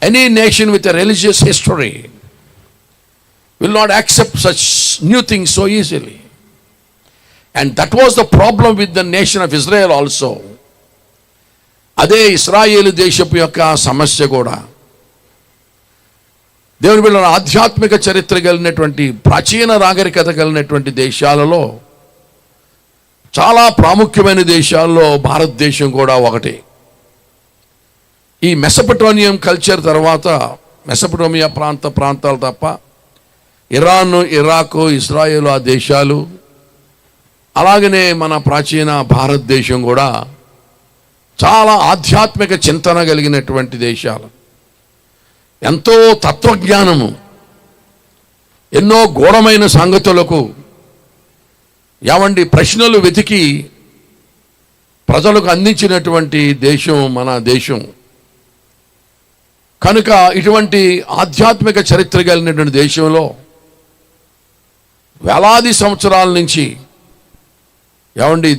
Any nation with a religious history will not accept such new things so easily. And that was the problem with the nation of Israel also. అదే ఇశ్రాయేలు దేశపు యొక్క సమస్య కూడా. దేవుని బిడ్డలారా, ఆధ్యాత్మిక చరిత్ర కలిగినటువంటి ప్రాచీన నాగరికత కలిగినటువంటి దేశాలలో చాలా ప్రాముఖ్యమైన దేశాల్లో భారతదేశం కూడా ఒకటి. ఈ మెసపటోనియం కల్చర్ తర్వాత మెసపటోమియా ప్రాంతాలు తప్ప ఇరాన్, ఇరాకు, ఇజ్రాయేల్ ఆ దేశాలు, అలాగనే మన ప్రాచీన భారతదేశం కూడా చాలా ఆధ్యాత్మిక చింతన కలిగినటువంటి దేశాలు. ఎంతో తత్వజ్ఞానము, ఎన్నో గూఢమైన సంగతులకు ప్రశ్నలు వెతికి ప్రజలకు అందించినటువంటి దేశం మన దేశం. కనుక ఇటువంటి ఆధ్యాత్మిక చరిత్ర కలిగినటువంటి దేశంలో వేలాది సంవత్సరాల నుంచి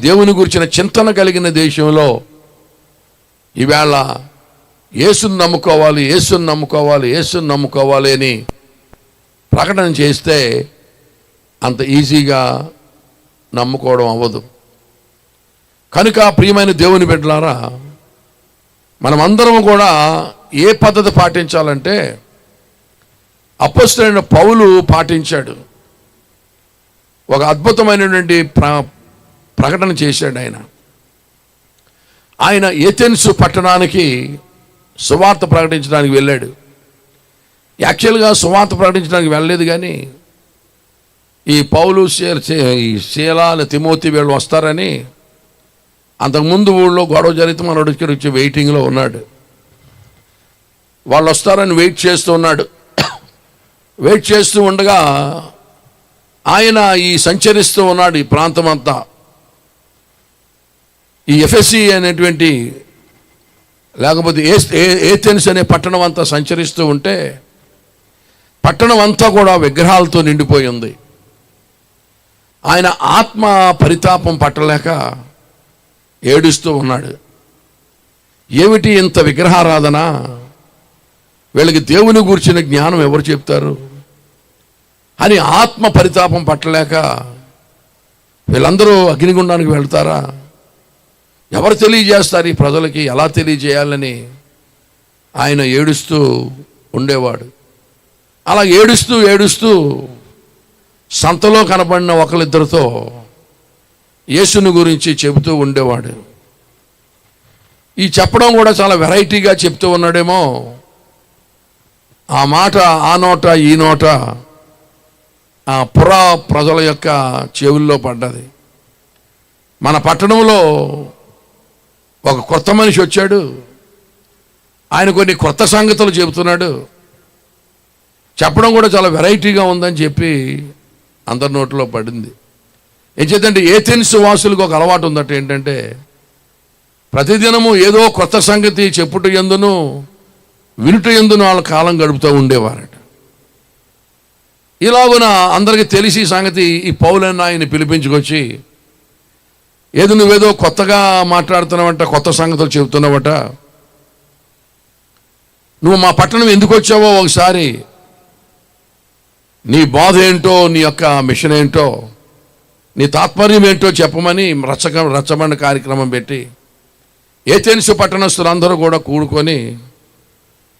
దేవుని గురించిన చింతన కలిగిన దేశంలో ఈవేళ యేసుని నమ్ముకోవాలి, యేసుని నమ్ముకోవాలి, యేసుని నమ్ముకోవాలి అని ప్రకటన చేస్తే అంత ఈజీగా నమ్ముకోవడం అవ్వదు. కనుక ప్రియమైన దేవుని బిడ్డలారా, మనమందరం కూడా ఏ పద్ధతి పాటించాలంటే అపోస్తలుడైన పౌలు పాటించాడు. ఒక అద్భుతమైనటువంటి ప్రకటన చేశాడు. ఆయన ఏథెన్స్ పట్టణానికి సువార్త ప్రకటించడానికి వెళ్ళాడు. యాక్చువల్గా సువార్త ప్రకటించడానికి వెళ్ళలేదు, కానీ ఈ పౌలు, శీలా, తిమోతి వీళ్ళు వస్తారని అంతకుముందు ఊళ్ళో గొడవ జరిగితే మనోడు వచ్చి వెయిటింగ్లో ఉన్నాడు. వాళ్ళు వస్తారని వెయిట్ చేస్తూ ఉన్నాడు. వెయిట్ చేస్తూ ఉండగా ఆయన సంచరిస్తూ ఉన్నాడు ఈ ప్రాంతం అంతా. ఈ ఎఫెసి అనేటువంటి లేకపోతే ఏథెన్స్ అనే పట్టణం అంతా సంచరిస్తూ ఉంటే పట్టణం అంతా కూడా విగ్రహాలతో నిండిపోయి ఉంది. ఆయన ఆత్మ పరితాపం పట్టలేక ఏడుస్తూ ఉన్నాడు. ఏమిటి ఇంత విగ్రహారాధన? వీళ్ళకి దేవుని గురించిన జ్ఞానం ఎవరు చెప్తారు అని ఆత్మ పరితాపం పట్టలేక వీళ్ళందరూ అగ్నిగుండానికి వెళ్తారా? ఎవరు తెలియజేస్తారు ఈ ప్రజలకి? ఎలా తెలియజేయాలని ఆయన ఏడుస్తూ ఉండేవాడు. అలా ఏడుస్తూ ఏడుస్తూ సంతలో కనబడిన ఒకరిద్దరితో యేసుని గురించి చెబుతూ ఉండేవాడు. ఈ చెప్పడం కూడా చాలా వెరైటీగా చెప్తూ ఉన్నాడేమో. ఆ మాట ఆ నోట ఈ నోట ఆ పురా ప్రజల యొక్క చెవుల్లో పడ్డది. మన పట్టణంలో ఒక కొత్త మనిషి వచ్చాడు. ఆయన కొన్ని కొత్త సంగతులు చెబుతున్నాడు. చెప్పడం కూడా చాలా వెరైటీగా ఉందని చెప్పి అందరి నోట్లో పడింది. ఏం చేద్దంటే ఏథెన్స్ వాసులకు ఒక అలవాటు ఉందట. ఏంటంటే ప్రతిదినము ఏదో కొత్త సంగతి చెప్పుట యందును వినుట యందును వాళ్ళ కాలం గడుపుతూ ఉండేవారట. ఇలాగున అందరికీ తెలిసి సంగతి ఈ పౌలన్న ఆయన పిలిపించుకొచ్చి, ఏదో నువ్వేదో కొత్తగా మాట్లాడుతున్నావంట, కొత్త సంగతులు చెబుతున్నావట, నువ్వు మా పట్టణం ఎందుకు వచ్చావో ఒకసారి నీ బాధ ఏంటో, నీ యొక్క మిషన్ ఏంటో, నీ తాత్పర్యం ఏంటో చెప్పమని రచ్చబండ కార్యక్రమం పెట్టి ఏథెన్స్ పట్టణస్తులందరూ కూడా కూడుకొని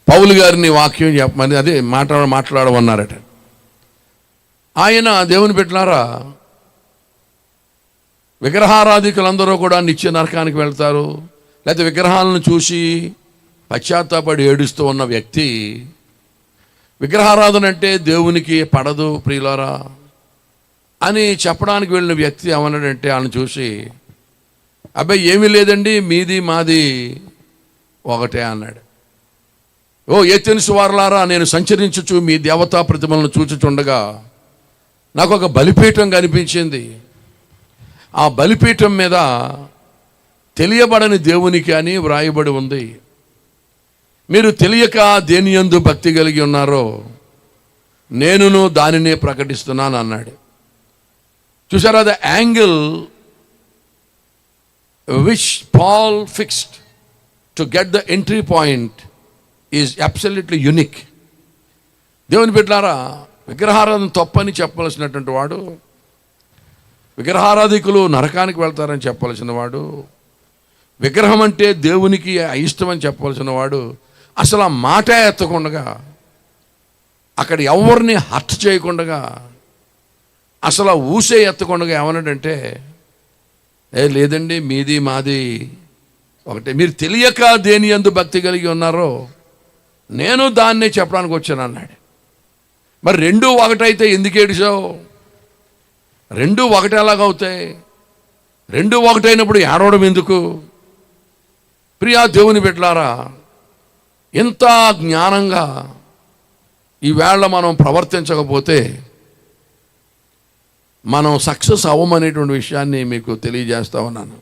పౌలు గారిని వాక్యం చెప్పమని అదే మాట్లాడమన్నారట. ఆయన దేవుని బిడ్డలారా, విగ్రహారాధికులందరూ కూడా నిత్య నరకానికి వెళ్తారు. లేకపోతే విగ్రహాలను చూసి పశ్చాత్తాపడి ఏడుస్తూ ఉన్న వ్యక్తి, విగ్రహారాధన అంటే దేవునికి పడదు ప్రియులారా అని చెప్పడానికి వెళ్ళిన వ్యక్తి ఏమన్నాడంటే, ఆయన చూసి అబ్బాయి ఏమీ లేదండి, మీది మాది ఒకటే అన్నాడు. ఓ ఏథెన్స్ వారలారా, నేను సంచరించుచు మీ దేవతా ప్రతిమలను చూచుచుండగా నాకు ఒక బలిపీఠం కనిపించింది. ఆ బలిపీఠం మీద తెలియబడని దేవునికి అని వ్రాయబడి ఉంది. మీరు తెలియక దేని యందు భక్తి కలిగి ఉన్నారో నేనును దానినే ప్రకటిస్తున్నాను అన్నాడు. చూసారా, the angle which Paul fixed to get the entry point is absolutely unique. దేవుని బిడ్డలారా, విగ్రహారాధన తప్పని చెప్పవలసినటువంటి వాడు, విగ్రహారాధికులు నరకానికి వెళ్తారని చెప్పవలసిన వాడు, విగ్రహం అంటే దేవునికి అయిష్టమని చెప్పవలసిన వాడు అసలు ఆ మాట ఎత్తకుండగా, అక్కడ ఎవరిని హర్ట్ చేయకుండా, అసలు ఆ ఊసే ఎత్తకుండా ఏమన్నాడంటే, లేదండి మీది మాది ఒకటే, మీరు తెలియక దేని యందు భక్తి కలిగి ఉన్నారో నేను దాన్నే చెప్పడానికి వచ్చాను అన్నాడు. మరి రెండూ ఒకటైతే ఎందుకు ఏడిచావు? రెండూ ఒకటి ఎలాగవుతాయి? రెండూ ఒకటైనప్పుడు ఏడవడం ఎందుకు? ప్రియా దేవుని బిడ్డలారా, ఇంత జ్ఞానంగా ఈవేళ మనం ప్రవర్తించకపోతే మనం సక్సెస్ అవ్వమనేటువంటి విషయాన్ని మీకు తెలియజేస్తా ఉన్నాను.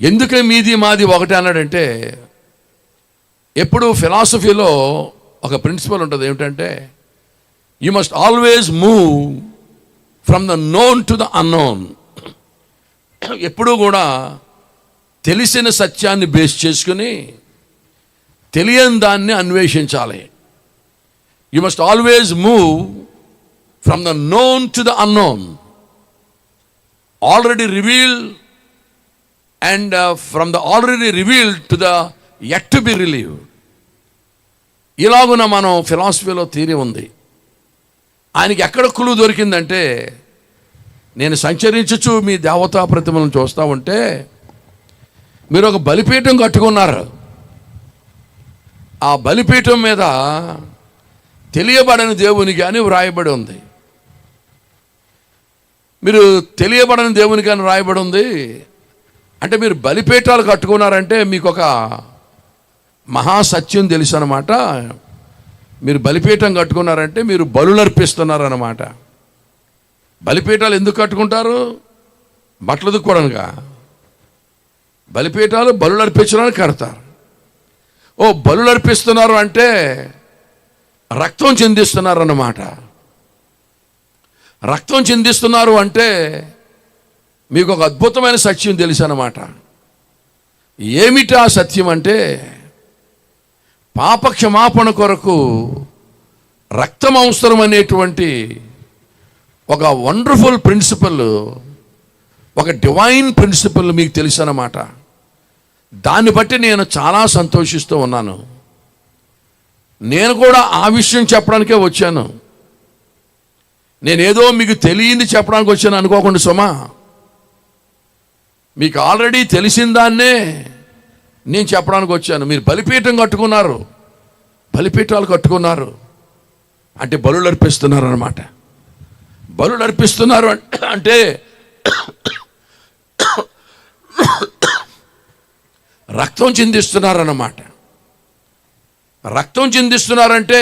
ఎందుకే మీది మాది ఒకటే అన్నాడంటే, ఎప్పుడు ఫిలాసఫీలో ఒక ప్రిన్సిపల్ ఉంటుంది, ఏమిటంటే you must always move from the known to the unknown. ఎప్పుడూ కూడా తెలిసిన సత్యాన్ని బేస్ చేసుకుని తెలియని దాన్ని అన్వేషించాలి. You must always move from the known to the unknown, already revealed and from the already revealed to the yet to be revealed. ఇలాగున మనం ఫిలాసఫీలో థియరీ ఉంది. ఆయనకి ఎక్కడ క్లూ దొరికిందంటే, నేను సంచరించుచు మీ దేవతా ప్రతిమలను చూస్తూ ఉంటే మీరు ఒక బలిపీఠం కట్టుకున్నారు. ఆ బలిపీఠం మీద తెలియబడని దేవునికి అని వ్రాయబడి ఉంది. మీరు తెలియబడని దేవునికి అని వ్రాయబడి ఉంది అంటే మీరు బలిపీఠాలు కట్టుకున్నారంటే మీకు ఒక మహాసత్యం తెలుసు అన్నమాట. మీరు బలిపీఠం కట్టుకున్నారంటే మీరు బలులు అర్పిస్తున్నారన్నమాట. బలిపీఠాలు ఎందుకు కట్టుకుంటారు? బట్టలు దుక్కోవడానికా? బలిపీఠాలు బలులు అర్పించడానికి కడతారు. ఓ బలులు అర్పిస్తున్నారు అంటే రక్తం చిందిస్తున్నారు అన్నమాట. రక్తం చిందిస్తున్నారు అంటే మీకు ఒక అద్భుతమైన సత్యం తెలుసు అన్నమాట. ఏమిటి ఆ సత్యం అంటే, పాప క్షమాపణ కొరకు రక్తం అవసరం అనేటువంటి ఒక వండర్ఫుల్ ప్రిన్సిపల్, ఒక డివైన్ ప్రిన్సిపల్ మీకు తెలుసు అన్నమాట. దాన్ని బట్టి నేను చాలా సంతోషిస్తూ ఉన్నాను. నేను కూడా ఆ విషయం చెప్పడానికే వచ్చాను. నేనేదో మీకు తెలియంది చెప్పడానికి వచ్చాను అనుకోకుండా సుమా. మీకు ఆల్రెడీ తెలిసిన దాన్నే నేను చెప్పడానికి వచ్చాను. మీరు బలిపీఠం కట్టుకున్నారు, బలిపీఠాలు కట్టుకున్నారు అంటే బలులు అర్పిస్తున్నారు అన్నమాట. బలులు అర్పిస్తున్నారు అంటే రక్తం చిందిస్తున్నారన్నమాట. రక్తం చిందిస్తున్నారంటే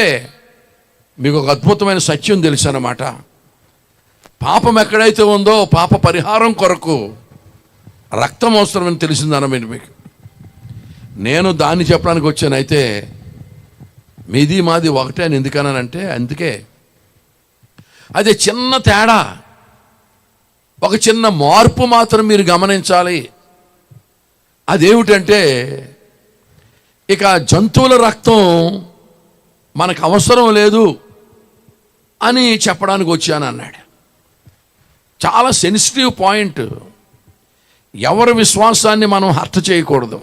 మీకు ఒక అద్భుతమైన సత్యం తెలుసు అన్నమాట. పాపం ఎక్కడైతే ఉందో పాప పరిహారం కొరకు రక్తం అవసరమని తెలిసిందన్నమాట మీకు. నేను దాన్ని చెప్పడానికి వచ్చాను. అయితే మీది మాది ఒకటే అని ఎందుకన్నానంటే, అందుకే అదే చిన్న తేడా, ఒక చిన్న మార్పు మాత్రం మీరు గమనించాలి. అదేమిటంటే, ఇక జంతువుల రక్తం మనకు అవసరం లేదు అని చెప్పడానికి వచ్చాను అన్నాడు. చాలా సెన్సిటివ్ పాయింట్. ఎవరి విశ్వాసాన్ని మనం హర్ట్ చేయకూడదు.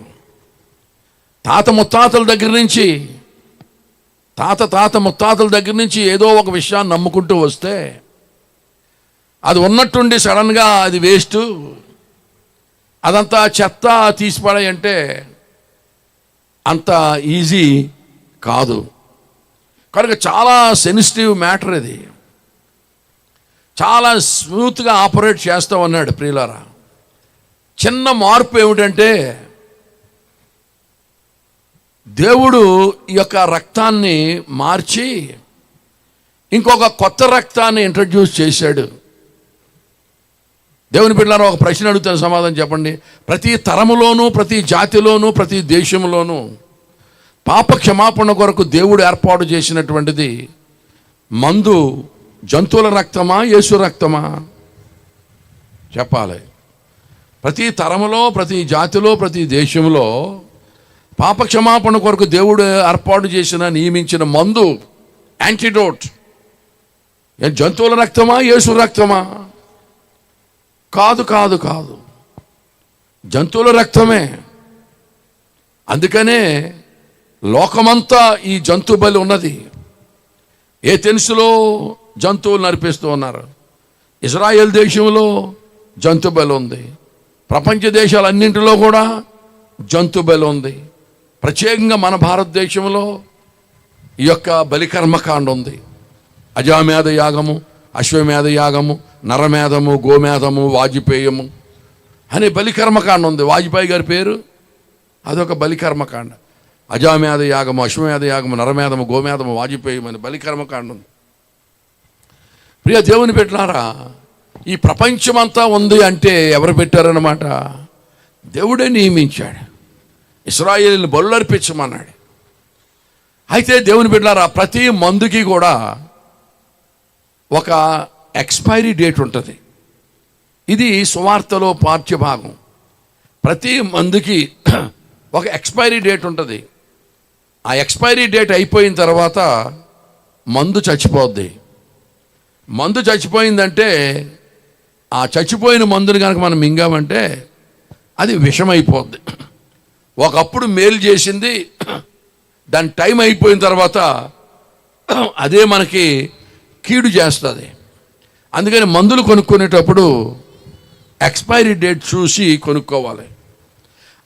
తాత ముత్తాతల దగ్గర నుంచి ఏదో ఒక విషయాన్ని నమ్ముకుంటూ వస్తే అది ఉన్నట్టుండి సడన్గా అది వేస్ట్, అదంతా చెత్త తీసిపడాయంటే అంత ఈజీ కాదు. కనుక చాలా సెన్సిటివ్ మ్యాటర్ ఇది. చాలా స్మూత్గా ఆపరేట్ చేస్తూ ఉన్నాడు ప్రియులారా. చిన్న మార్పు ఏమిటంటే, దేవుడు ఈ యొక్క రక్తాన్ని మార్చి ఇంకొక కొత్త రక్తాన్ని ఇంట్రడ్యూస్ చేశాడు. దేవుని బిడ్డలారా, ఒక ప్రశ్న అడుగుతాను, సమాధానం చెప్పండి. ప్రతి తరములోనూ, ప్రతి జాతిలోనూ, ప్రతి దేశంలోనూ పాప క్షమాపణ కొరకు దేవుడు ఏర్పాటు చేసినటువంటిది మందు జంతువుల రక్తమా, యేసు రక్తమా? చెప్పాలి. ప్రతి తరములో, ప్రతి జాతిలో, ప్రతి దేశంలో పాప క్షమాపణ కొరకు దేవుడు ఏర్పాటు చేసిన నియమించిన మందు, యాంటీడోట్. జంతువుల రక్తమా, యేసు రక్తమా? కాదు కాదు కాదు, జంతువుల రక్తమే. అందుకనే లోకమంతా ఈ జంతు బలి ఉన్నది. ఏథెన్సులో జంతువులు నరిపిస్తూ ఉన్నారు, ఇజ్రాయెల్ దేశంలో జంతు బలి ఉంది, ప్రపంచ దేశాలన్నింటిలో కూడా జంతు బలి ఉంది. ప్రత్యేకంగా మన భారతదేశంలో ఈ యొక్క బలికర్మకాండ ఉంది. అజామేధ యాగము, అశ్వమేధ యాగము, నరమేధము, గోమేధము, వాజపేయము అనే బలికర్మకాండ ఉంది. వాజ్పేయి గారి పేరు అదొక బలికర్మకాండ. అజామేధ యాగము, అశ్వమేధ యాగము, నరమేధము, గోమేధము, వాజపేయం అని బలికర్మకాండ ఉంది. ప్రియ దేవుని పెట్టారా, ఈ ప్రపంచమంతా ఉంది అంటే ఎవరు పెట్టారన్నమాట? దేవుడే నియమించాడు. ఇశ్రాయేలుని బలులు అర్పించమన్నాడు. అయితే దేవుని బిడ్డలారా, ప్రతి మందుకి కూడా ఒక ఎక్స్పైరీ డేట్ ఉంటుంది. ఇది సువార్తలో పాఠ్యభాగం. ప్రతి మందుకి ఒక ఎక్స్పైరీ డేట్ ఉంటుంది. ఆ ఎక్స్పైరీ డేట్ అయిపోయిన తర్వాత మందు చచ్చిపోద్ది. మందు చచ్చిపోయిందంటే ఆ చచ్చిపోయిన మందుని కనుక మనం మింగామంటే అది విషమైపోద్ది. ఒకప్పుడు మేలు చేసింది దాని టైం అయిపోయిన తర్వాత అదే మనకి కీడు చేస్తుంది. అందుకని మందులు కొనుక్కునేటప్పుడు ఎక్స్పైరీ డేట్ చూసి కొనుక్కోవాలి.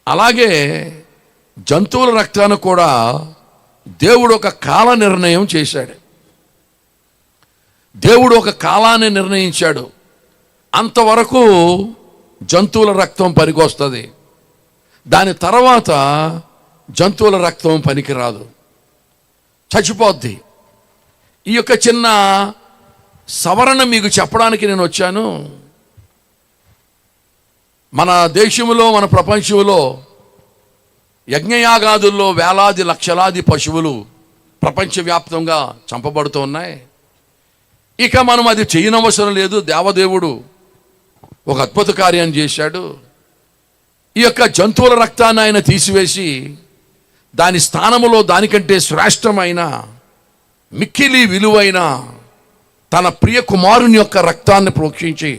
అలాగే జంతువుల రక్తాన్ని కూడా దేవుడు ఒక కాల నిర్ణయం చేశాడు. దేవుడు ఒక కాలాన్ని నిర్ణయించాడు. అంతవరకు జంతువుల రక్తం పనికొస్తుంది. దాని తర్వాత జంతువుల రక్తం పనికిరాదు, చచ్చిపోద్ది. ఈ యొక్క చిన్న సవరణ మీకు చెప్పడానికి నేను వచ్చాను. మన దేశంలో, మన ప్రపంచంలో యజ్ఞయాగాదుల్లో వేలాది లక్షలాది పశువులు ప్రపంచవ్యాప్తంగా చంపబడుతూ ఉన్నాయి. ఇక మనం అది చేయనవసరం లేదు. దేవదేవుడు ఒక అద్భుత కార్యం చేశాడు. ఈ యొక్క జంతువుల రక్తాన్ని ఆయన తీసివేసి దాని స్థానములో దానికంటే శ్రేష్టమైన, మిక్కిలి విలువైన తన ప్రియ కుమారుని యొక్క రక్తాన్ని ప్రోక్షించి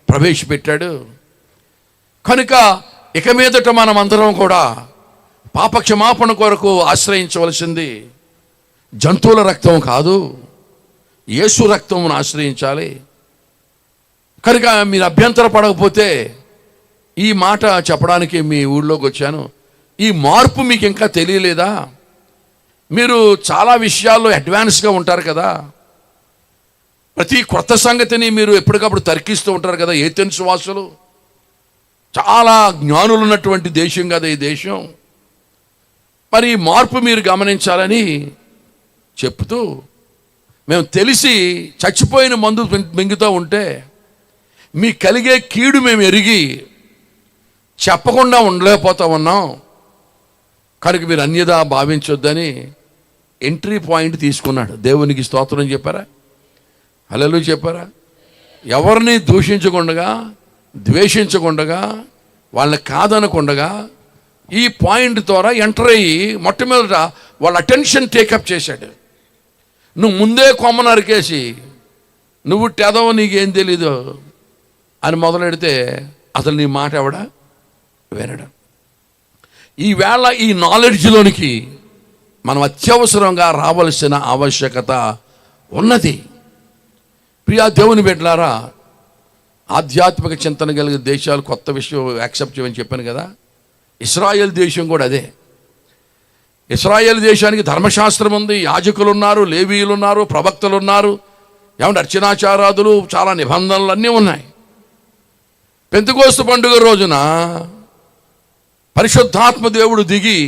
ప్రవేశపెట్టాడు. కనుక ఇక మీదట మనం అందరం కూడా పాప క్షమాపణ కొరకు ఆశ్రయించవలసింది జంతువుల రక్తం కాదు, యేసు రక్తమును ఆశ్రయించాలి. కనుక మీరు అభ్యంతర పడకపోతే ఈ మాట చెప్పడానికి మీ ఊళ్ళోకి వచ్చాను. ఈ మార్పు మీకు ఇంకా తెలియలేదా? మీరు చాలా విషయాల్లో అడ్వాన్స్గా ఉంటారు కదా. ప్రతి కొత్త సంగతిని మీరు ఎప్పటికప్పుడు తర్కిస్తూ ఉంటారు కదా. ఏథెన్స్ వాసులు చాలా జ్ఞానులు ఉన్నటువంటి దేశం కదా ఈ దేశం. మరి ఈ మార్పు మీరు గమనించాలని చెప్తూ, మేము తెలిసి చచ్చిపోయిన మందు మింగుతూ ఉంటే మీకు కలిగే కీడు మేము ఎరిగి చెప్పకుండా ఉండలేకపోతా ఉన్నాం. కనుక మీరు అన్యదా భావించొద్దని ఎంట్రీ పాయింట్ తీసుకున్నాడు. దేవునికి స్తోత్రం చెప్పారా? హల్లెలూయా చెప్పారా? ఎవరిని దూషించకుండా, ద్వేషించకుండా, వాళ్ళని కాదనకుండా ఈ పాయింట్ ద్వారా ఎంటర్ అయ్యి మొట్టమొదట వాళ్ళ అటెన్షన్ టేకప్ చేశాడు. నువ్వు ముందే కొమ్మ నరికేసి నువ్వు టెదవ నీకేం తెలీదు అని మొదలెడితే అసలు నీ మాట ఎవడా వినడం. ఈవేళ ఈ నాలెడ్జ్లోనికి మనం అత్యవసరంగా రావలసిన ఆవశ్యకత ఉన్నది. ప్రియా దేవుని బిడ్డలారా, ఆధ్యాత్మిక చింతన కలిగిన దేశాలు కొత్త విషయం యాక్సెప్ట్ చేయమని చెప్పాను కదా. ఇశ్రాయేల్ దేశం కూడా అదే. ఇశ్రాయేల్ దేశానికి ధర్మశాస్త్రం ఉంది, యాజకులు ఉన్నారు, లేవీయులు ఉన్నారు, ప్రవక్తలు ఉన్నారు, ఏమంటే అర్చనాచారాదులు, చాలా నిబంధనలు అన్నీ ఉన్నాయి. పెంతెకోస్తు పండుగ రోజున పరిశుద్ధాత్మ దేవుడు దిగి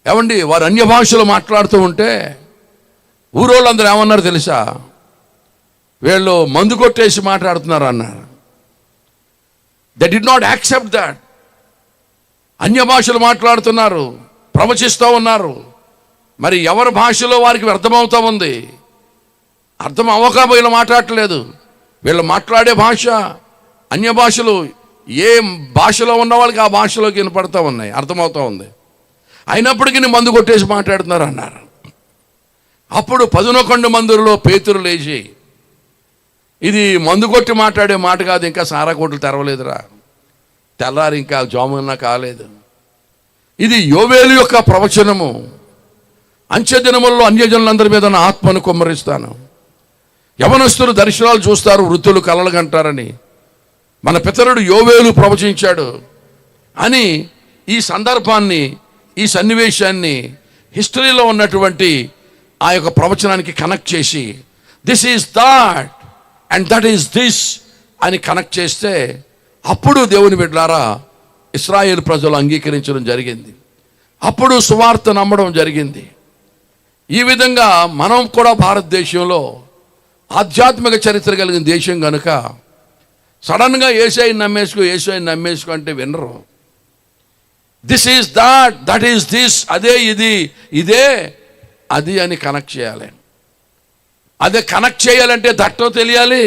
ఏమండి వారు అన్య భాషలు మాట్లాడుతూ ఉంటే ఊరోళ్ళందరూ ఏమన్నారు తెలుసా? వీళ్ళు మందు కొట్టేసి మాట్లాడుతున్నారు అన్నారు. They did not accept that. అన్య భాషలు మాట్లాడుతున్నారు, ప్రవచిస్తూ ఉన్నారు. మరి ఎవరి భాషలో వారికి అర్థమవుతూ ఉంది. అర్థం అవ్వక వీళ్ళు మాట్లాడట్లేదు. వీళ్ళు మాట్లాడే భాష అన్య భాషలు, ఏ భాషలో ఉన్న వాళ్ళకి ఆ భాషలోకి వినపడుతూ ఉన్నాయి, అర్థమవుతూ ఉంది. అయినప్పటికీ మందు కొట్టేసి మాట్లాడుతున్నారు అన్నారు. అప్పుడు 11 మందిలో పేతురు లేచి, ఇది మందు కొట్టి మాట్లాడే మాట కాదు, ఇంకా సారా కొట్లు తెరవలేదురా, తెల్లారి ఇంకా జామున్నా కాలేదు, ఇది యోవేలు యొక్క ప్రవచనము, అంచె దినముల్లో అన్యజనులందరి మీద నా ఆత్మను కుమ్మరిస్తాను, యవనస్తులు దర్శనాలు చూస్తారు, వృద్ధులు కలలు కంటారని మన పితరుడు యోవేలు ప్రవచించాడు అని ఈ సందర్భాన్ని, ఈ సన్నివేశాన్ని హిస్టరీలో ఉన్నటువంటి ఆ యొక్క ప్రవచనానికి కనెక్ట్ చేసి this is that and that is this అని కనెక్ట్ చేస్తే అప్పుడు దేవుని బిడ్డలారా ఇశ్రాయేలు ప్రజలు అంగీకరించడం జరిగింది. అప్పుడు సువార్త నమ్మడం జరిగింది. ఈ విధంగా మనం కూడా భారతదేశంలో ఆధ్యాత్మిక చరిత్ర కలిగిన దేశం కనుక సడన్గా యేసయ్యని నమ్మేసుకో అంటే వినరు. This is that, that is this, అదే ఇది, ఇదే అది అని కనెక్ట్ చేయాలి. అదే కనెక్ట్ చేయాలంటే దట్టో తెలియాలి,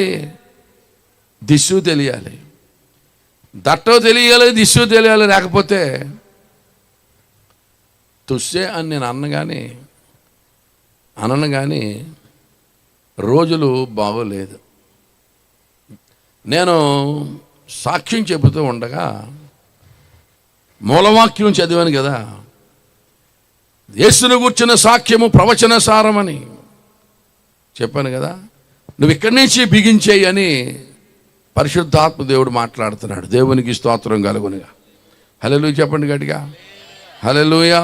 దిస్సు తెలియాలి. దట్టో తెలియాలి, దిస్సు తెలియాలి. లేకపోతే తుస్సే అని నేను అనను కానీ రోజులు బాగోలేదు. నేను సాక్ష్యం చెబుతూ ఉండగా మూలవాక్యం చదివాను కదా, యేసును గూర్చిన సాక్ష్యము ప్రవచన సారమని చెప్పాను కదా, నువ్వు ఇక్కడి నుంచి బిగించేయి అని పరిశుద్ధాత్మ దేవుడు మాట్లాడుతున్నాడు. దేవునికి స్తోత్రం కలుగునుగా. హల్లెలూయా చెప్పండి గట్టిగా, హల్లెలూయా.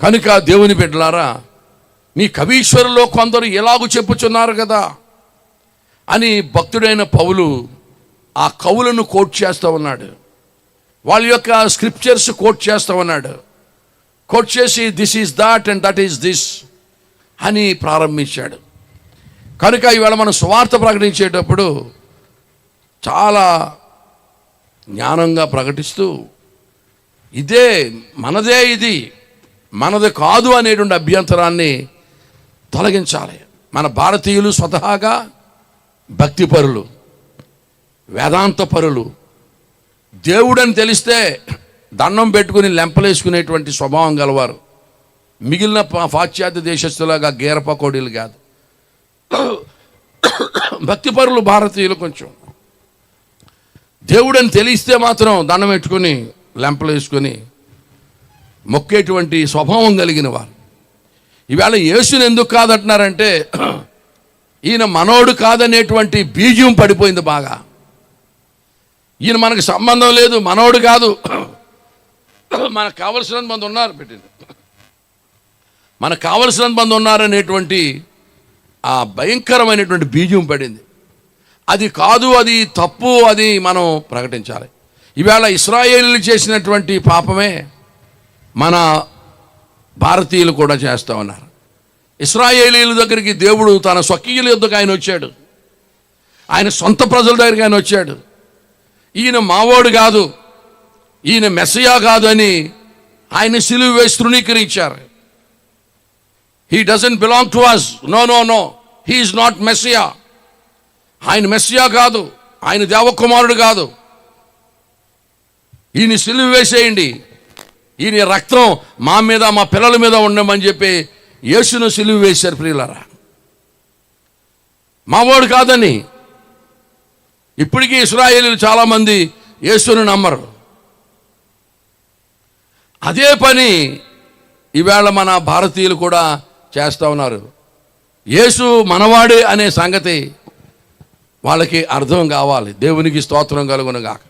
కనుక దేవుని బిడ్డలారా, మీ కవీశ్వరులో కొందరు ఎలాగూ చెప్పుచున్నారు కదా అని భక్తుడైన పౌలు ఆ కవులను కోట్ చేస్తూ ఉన్నాడు. వాళ్ళ యొక్క స్క్రిప్చర్స్ కోట్ చేస్తూ ఉన్నాడు. కోట్ చేసి this is that and that is this అని ప్రారంభించాడు. కనుక ఈవేళ మనం సువార్త ప్రకటించేటప్పుడు చాలా జ్ఞానంగా ప్రకటిస్తూ ఇదే మనదే, ఇది మనది కాదు అనేటువంటి అభ్యంతరాన్ని తొలగించాలి. మన భారతీయులు స్వతహాగా భక్తిపరులు, వేదాంతపరులు, దేవుడని తెలిస్తే దండం పెట్టుకుని లెంపలేసుకునేటువంటి స్వభావం గలవారు. మిగిలిన పాశ్చాత్య దేశస్తులాగా గేరపకోడీలు కాదు. భక్తిపరులు భారతీయులు కొంచెం దేవుడని తెలిస్తే మాత్రం దండం పెట్టుకుని లెంపలేసుకొని మొక్కేటువంటి స్వభావం కలిగిన వారు. ఈవేళ యేసుని ఎందుకు కాదంటున్నారంటే ఈయన మనోడు కాదనేటువంటి బీజం పడిపోయింది బాగా. ఈయన మనకు సంబంధం లేదు, మనోడు కాదు, మనకు కావలసినంత మంది ఉన్నారు, పెట్టింది మనకు కావలసినంత మంది ఉన్నారనేటువంటి ఆ భయంకరమైనటువంటి బీజం పడింది. అది కాదు, అది తప్పు, అది మనం ప్రకటించాలి. ఈవేళ ఇశ్రాయేలీయులు చేసినటువంటి పాపమే మన భారతీయులు కూడా చేస్తూ ఉన్నారు. ఇశ్రాయేలీయుల దగ్గరికి దేవుడు తన స్వకీయుల యొద్దకు ఆయన వచ్చాడు, ఆయన సొంత ప్రజల దగ్గరికి ఆయన వచ్చాడు. ఈయన మావోడు కాదు, ఈయన మెస్సియా కాదు అని ఆయన సిలువ వేసి తృణీకరించారు. He doesn't belong to us, no no no, he is not Messiah. ఆయన మెస్సియా కాదు, ఆయన దేవకుమారుడు కాదు, ఈయన సిలువ వేసేయండి, ఈయన రక్తం మా మీద మా పిల్లల మీద ఉండమని చెప్పి యేసును సిలువ వేశారు. ప్రియులారా, మావాడు కాదని ఇప్పటికీ ఇశ్రాయేలీయులు చాలామంది యేసును నమ్మరు. అదే పని ఈవేళ మన భారతీయులు కూడా చేస్తూ ఉన్నారు. యేసు మనవాడే అనే సంగతి వాళ్ళకి అర్థం కావాలి. దేవునికి స్తోత్రం కలుగునుగాక.